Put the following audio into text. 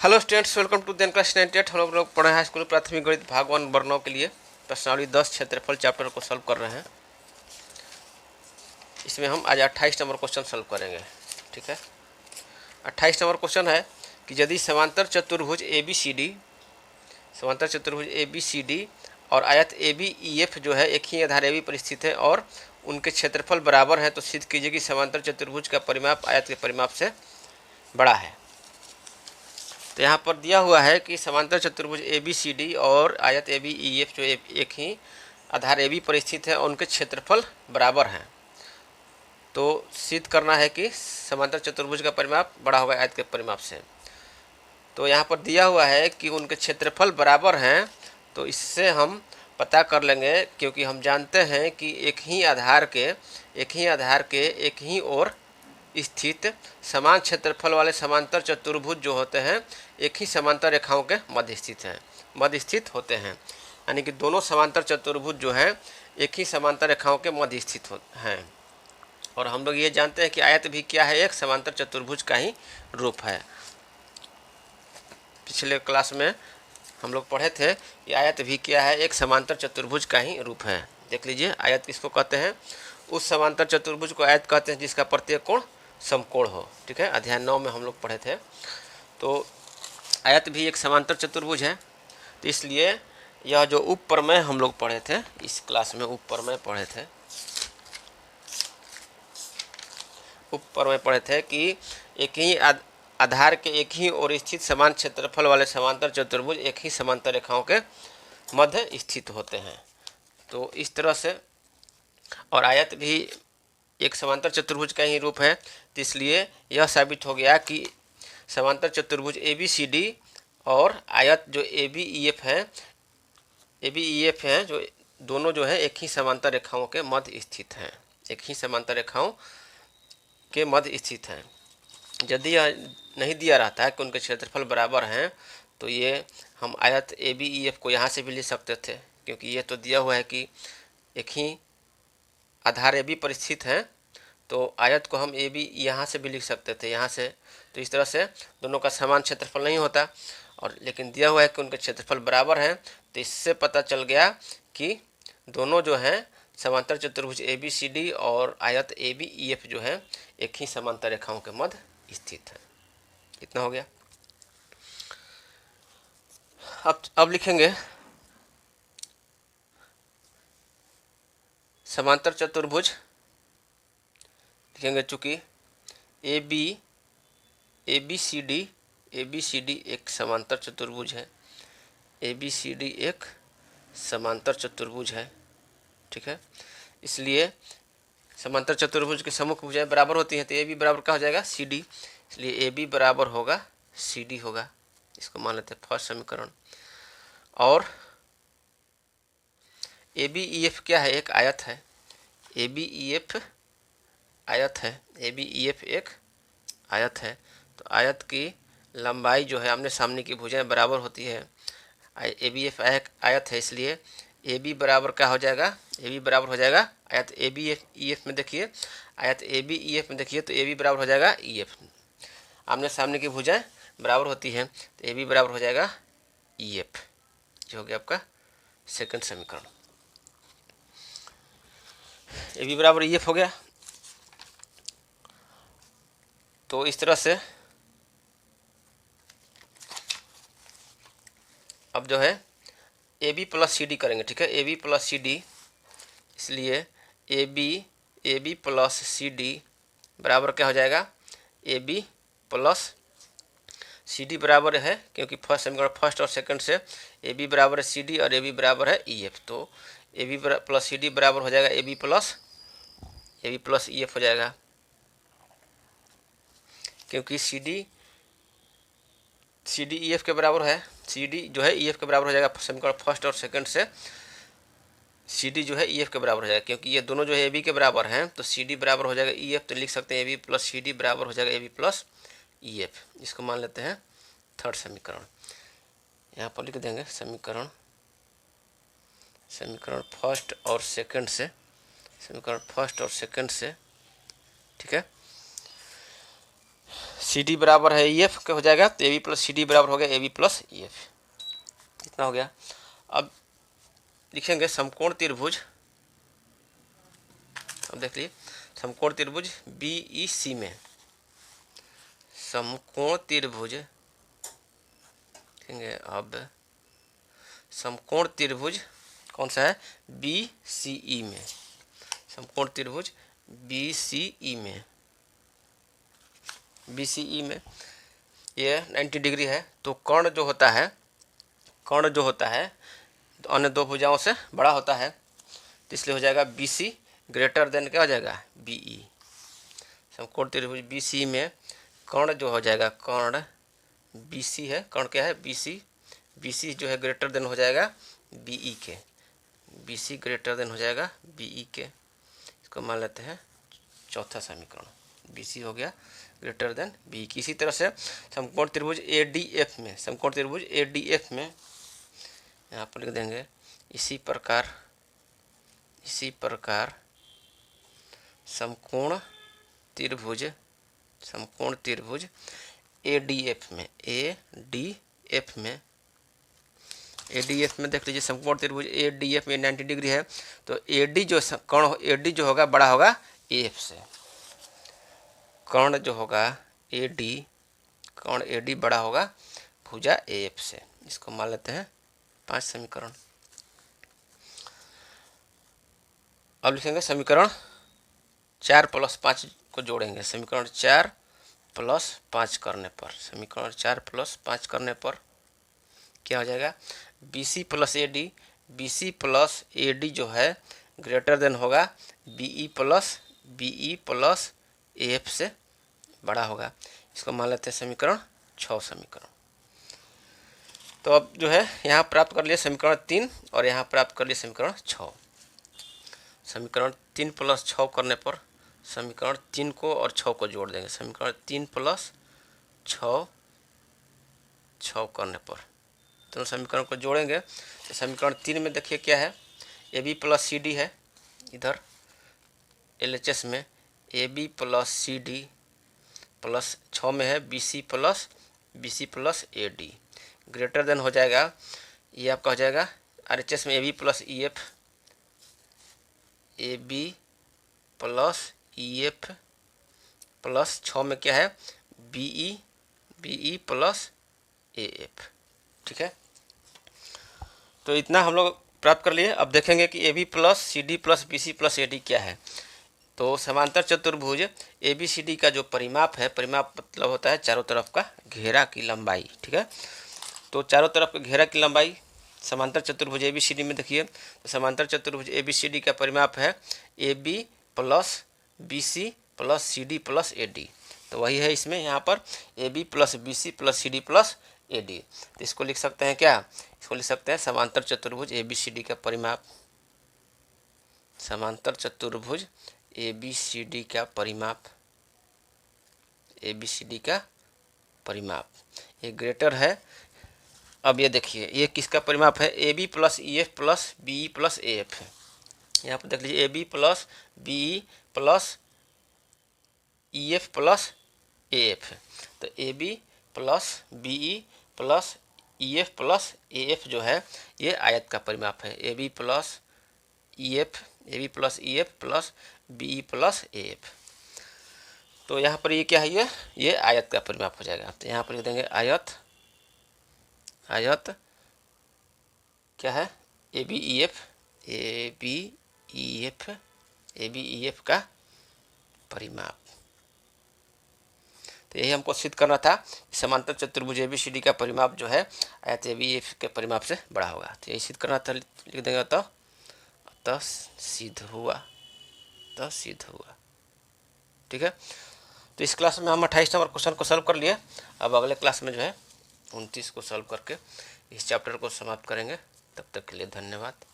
Hello students, welcome to then class 98। हम लोग पढ़े हैं स्कूल प्राथमिक गणित भाग 1 वर्णों के लिए प्रश्नावली 10 क्षेत्रफल चैप्टर को सॉल्व कर रहे हैं। इसमें हम आज 28 नंबर क्वेश्चन सॉल्व करेंगे। ठीक है, 28 नंबर क्वेश्चन है कि यदि समांतर चतुर्भुज ए बी सी डी और आयत ए बी ई एफ जो है एक ही आधार ए बी पर स्थित है और उनके क्षेत्रफल बराबर हैं, तो सिद्ध कीजिए कि समांतर चतुर्भुज का परिमाप आयत के परिमाप से बड़ा है। तो यहाँ पर दिया हुआ है कि समांतर चतुर्भुज ए बी सी डी और आयत ए बी ई एफ जो एक ही आधार ए बी पर स्थित है और उनके क्षेत्रफल बराबर हैं। तो सिद्ध करना है कि समांतर चतुर्भुज का परिमाप बड़ा होगा आयत के परिमाप से। तो यहाँ पर दिया हुआ है कि उनके क्षेत्रफल बराबर हैं, तो इससे हम पता कर लेंगे, क्योंकि हम जानते हैं कि एक ही आधार के एक ही ओर स्थित समान क्षेत्रफल वाले समांतर चतुर्भुज जो होते हैं एक ही समांतर रेखाओं के मध्य स्थित होते हैं। यानी कि दोनों समांतर चतुर्भुज जो हैं एक ही समांतर रेखाओं के मध्य स्थित हैं। और हम लोग ये जानते हैं कि आयत भी क्या है, एक समांतर चतुर्भुज का ही रूप है। पिछले क्लास में हम लोग पढ़े थे कि आयत भी क्या है, एक समांतर चतुर्भुज का ही रूप है। देख लीजिए, आयत किसको कहते हैं? उस समांतर चतुर्भुज को आयत कहते हैं जिसका प्रत्येक कोण समकोण हो। ठीक है, अध्याय 9 में हम लोग पढ़े थे। तो आयत भी एक समांतर चतुर्भुज है। तो इसलिए यह जो उपप्रमेय हम लोग पढ़े थे इस क्लास में, उपप्रमेय पढ़े थे कि एक ही आधार के एक ही ओर स्थित समान क्षेत्रफल वाले समांतर चतुर्भुज एक ही समांतर रेखाओं के मध्य स्थित होते हैं। तो इस तरह से, और आयत भी एक समांतर चतुर्भुज का ही रूप है। तो इसलिए यह साबित हो गया कि समांतर चतुर्भुज ए बी सी डी और आयत जो ए बी ई एफ हैं जो दोनों जो है एक ही समांतर रेखाओं के मध्य स्थित हैं, यदि यह नहीं दिया रहता है कि उनके क्षेत्रफल बराबर हैं, तो ये हम आयत ए बी ई एफ को यहाँ से भी ले सकते थे, क्योंकि ये तो दिया हुआ है कि एक ही आधार ए बी पर स्थित हैं। तो आयत को हम ए बी यहाँ से भी लिख सकते थे, यहाँ से। तो इस तरह से दोनों का समान क्षेत्रफल नहीं होता, और लेकिन दिया हुआ है कि उनके क्षेत्रफल बराबर हैं। तो इससे पता चल गया कि दोनों जो हैं समांतर चतुर्भुज ए बी सी डी और आयत ए बी ई एफ जो है एक ही समांतर रेखाओं के मध्य स्थित है। इतना हो गया। अब लिखेंगे समांतर चतुर्भुज, लिखेंगे चूँकि ए बी सी डी एक समांतर चतुर्भुज है। ए बी सी डी एक समांतर चतुर्भुज है। ठीक है, इसलिए समांतर चतुर्भुज के सम्मुख भुजाएं बराबर होती हैं। तो ए बी बराबर क्या हो जाएगा? C D. इसलिए ए बी बराबर होगा सी डी होगा। इसको मान लेते हैं फर्स्ट समीकरण। और ए बी ई एफ क्या है? एक आयत है। ए बी ई एफ आयत है। ए बी ई एफ एक आयत है। तो आयत की लंबाई जो है आमने सामने की भुजाएं बराबर होती है। ए बी एफ आयत है, इसलिए ए बी बराबर क्या हो जाएगा? ए बी बराबर हो जाएगा आयत A B F E F में। देखिए, आयत ए बी ई एफ में देखिए, तो ए बी बराबर हो जाएगा ई एफ। आमने सामने की भुजाएं बराबर होती हैं, तो ए बी बराबर हो जाएगा ई एफ, जो हो गया आपका सेकंड समीकरण। ए बी बराबर ई एफ हो गया। तो इस तरह से अब जो है A B plus C D करेंगे। ठीक है, A B plus C D, इसलिए A B plus C D बराबर क्या हो जाएगा? A B plus C D बराबर है, क्योंकि फर्स्ट समीकरण फर्स्ट और सेकंड से ए बी बराबर है सी डी और ए बी बराबर है ई एफ। तो A B plus C D बराबर हो जाएगा A B plus E F हो जाएगा, क्योंकि सी डी ई एफ के बराबर है। सी डी जो है ई एफ के बराबर हो जाएगा समीकरण फर्स्ट और सेकंड से। सी डी जो है ई एफ के बराबर हो जाएगा, क्योंकि ये दोनों जो है ए बी के बराबर हैं। तो सी डी बराबर हो जाएगा ई एफ। तो लिख सकते हैं A B plus C D बराबर हो जाएगा A B plus E F. इसको मान लेते हैं थर्ड समीकरण। यहाँ पर लिख देंगे समीकरण फर्स्ट और सेकंड से। ठीक है, सी डी बराबर है ई एफ के हो जाएगा, तो A B plus C D बराबर हो गया A B plus E F. इतना हो गया। अब लिखेंगे समकोण त्रिभुज, अब देख लीजिए समकोण त्रिभुज बी ई सी में, समकोण त्रिभुज लिखेंगे। अब समकोण त्रिभुज कौन सा है, बी सी ई में, समकोण त्रिभुज बी सी ई में, बी सी ई में ये 90 डिग्री है। तो कर्ण जो होता है, कर्ण जो होता है तो अन्य दो भुजाओं से बड़ा होता है, तो इसलिए हो जाएगा बी सी ग्रेटर देन क्या हो जाएगा, बी ई। समकोण त्रिभुज बी सी में कर्ण जो हो जाएगा, कर्ण बी सी है, कर्ण क्या है बी सी, बी सी जो है ग्रेटर देन हो जाएगा बी ई के, बी सी ग्रेटर देन हो जाएगा बी ई के। इसको मान लेते हैं चौथा समीकरण, बी सी हो गया ग्रेटर देन बी की। इसी तरह से समकोण त्रिभुज ए डी एफ में, समकोण त्रिभुज ए डी एफ में यहाँ पर लिख देंगे इसी प्रकार, इसी प्रकार समकोण त्रिभुज, समकोण त्रिभुज ए डी एफ में, ए डी एफ में, ए डी एफ में देख लीजिए समकोण त्रिभुज ए डी एफ में 90 डिग्री है, तो ए डी जो कर्ण ए डी जो होगा बड़ा होगा ए एफ से, कर्ण जो होगा A D, Karna A D बड़ा होगा भुजा ए एफ से। इसको मान लेते हैं 5 समीकरण। अब लिखेंगे समीकरण 4 + 5 को जोड़ेंगे, समीकरण 4 + 5 करने पर, समीकरण 4 + 5 करने पर क्या हो जाएगा, B C plus A D, B C plus A D जो है ग्रेटर देन होगा B E plus A F से बड़ा होगा। इसको मान लेते हैं समीकरण 6 समीकरण। तो अब जो है यहाँ प्राप्त कर लिए समीकरण 3 और यहाँ प्राप्त कर लिए समीकरण 6। समीकरण 3 + 6 करने पर समीकरण 3 को और 6 को जोड़ देंगे, समीकरण 3 + 6 करने पर दोनों समीकरण को जोड़ेंगे। तो समीकरण 3 में देखिए क्या है, A B plus C D है, इधर एल एच एस में A B plus C D plus 6 में है B C plus A D greater than हो जाएगा, ये आपका हो जाएगा आर एच एस में A B plus E F, A B plus E F plus 6 में क्या है B E plus A F. ठीक है, तो इतना हम लोग प्राप्त कर लिए। अब देखेंगे कि A B plus C D plus B C plus A D क्या है। तो समांतर चतुर्भुज ए बी सी डी का जो परिमाप है, परिमाप मतलब होता है चारों तरफ का घेरा की लंबाई। ठीक है, तो चारों तरफ के घेरा की लंबाई समांतर चतुर्भुज ए बी सी डी में देखिए, तो समांतर चतुर्भुज ए बी सी डी का परिमाप है A B plus B C plus C D plus A D. तो वही है इसमें यहाँ पर A B plus B C plus C D plus A D. तो इसको लिख सकते हैं क्या, इसको लिख सकते हैं समांतर चतुर्भुज ए बी सी डी का परिमाप, समांतर चतुर्भुज ए बी सी डी का परिमाप, ए बी सी डी का परिमाप ये ग्रेटर है। अब ये देखिए ये किसका परिमाप है, A B plus E F plus B E plus A F है। यहाँ पर देख लीजिए A B plus B E plus E F plus A F है। तो A B plus B E plus E F plus A F जो है ये आयत का परिमाप है, A B plus E F, A B plus E F plus B E plus A F. तो यहाँ पर ये क्या है, ये आयत का परिमाप हो जाएगा। तो यहाँ पर लिख देंगे आयत, आयत क्या है A B E F, A B E F, A B E F का परिमाप। तो यही हमको सिद्ध करना था, समांतर चतुर्भुज ए बी सी डी का परिमाप जो है आयत ए बी एफ के परिमाप से बड़ा होगा। तो यही सिद्ध करना था, लिख देंगे अतः सिद्ध हुआ, अतः सिद्ध हुआ। ठीक है, तो इस क्लास में हम 28 नंबर क्वेश्चन को सॉल्व कर लिए। अब अगले क्लास में जो है 29 को सॉल्व करके इस चैप्टर को समाप्त करेंगे। तब तक के लिए धन्यवाद।